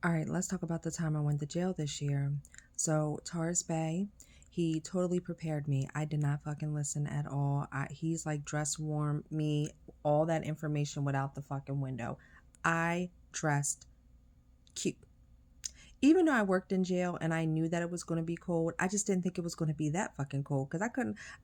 All right, let's talk about the time I went to jail this year. So, Taurus Bay, he totally prepared me. I did not fucking listen at all. He's like dress warm me all that information without the fucking window. I dressed cute. Even though I worked in jail and I knew that it was going to be cold, I just didn't think it was going to be that fucking cold because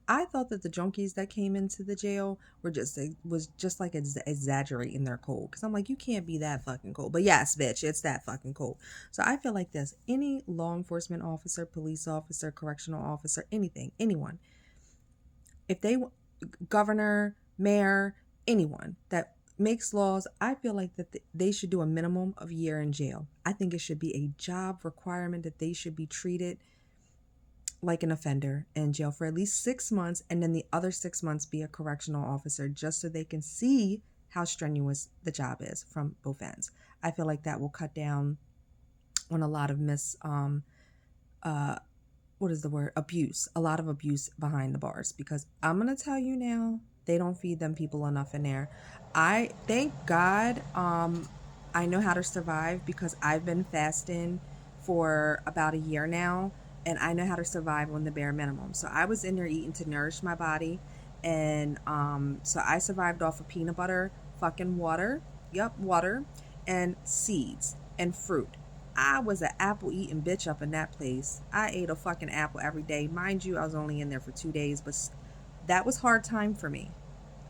I thought that the junkies that came into the jail was just like exaggerating their cold because I'm like, you can't be that fucking cold. But yes, bitch, it's that fucking cold. So I feel like this: any law enforcement officer, police officer, correctional officer, anything, anyone, if they, governor, mayor, anyone that makes laws, I feel like that they should do a minimum of a year in jail. I think it should be a job requirement that they should be treated like an offender in jail for at least 6 months, and then the other 6 months be a correctional officer, just so they can see how strenuous the job is from both ends. I feel like that will cut down on a lot of what is the word, abuse, a lot of abuse behind the bars, because I'm gonna tell you now, they don't feed them people enough in there. I thank God I know how to survive because I've been fasting for about a year now, and I know how to survive on the bare minimum. So I was in there eating to nourish my body, and so I survived off of peanut butter, fucking water, water, and seeds and fruit. I was an apple eating bitch up in that place. I ate a fucking apple every day. Mind you, I was only in there for 2 days, but that was hard time for me.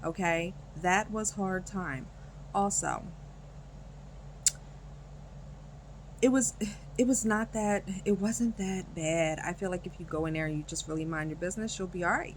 Okay? That was hard time. Also, it was it wasn't that bad. I feel like if you go in there and you just really mind your business, you'll be all right.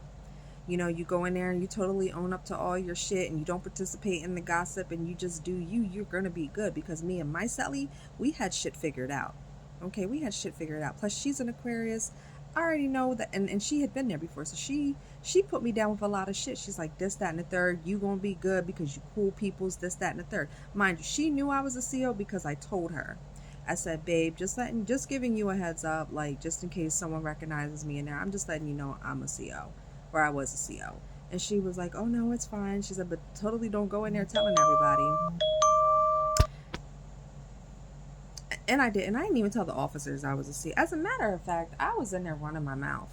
You go in there and you totally own up to all your shit and you don't participate in the gossip and you just do you, you're going to be good, because me and my Sally, we had shit figured out. Okay, we had shit figured out. Plus she's an Aquarius. I already know that, and she had been there before, so she put me down with a lot of shit. She's like, this, that, and the third, you gonna be good because you cool peoples, this, that, and the third. Mind you, she knew I was a CO because I told her. I said, babe, just giving you a heads up, like just in case someone recognizes me in there, I'm just letting you know I'm a CO, or I was a CO. And she was like, oh no, it's fine. She said, but totally don't go in there telling everybody. And I did, and I didn't even tell the officers I was a CO. As a matter of fact, I was in there running my mouth.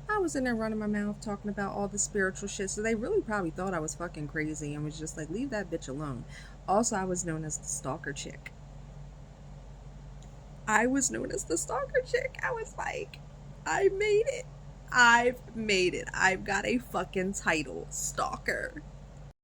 I was in there running my mouth talking about all the spiritual shit. So they really probably thought I was fucking crazy and was just like, leave that bitch alone. Also, I was known as the stalker chick. I was known as the stalker chick. I was like, I made it. I've made it. I've got a fucking title, stalker.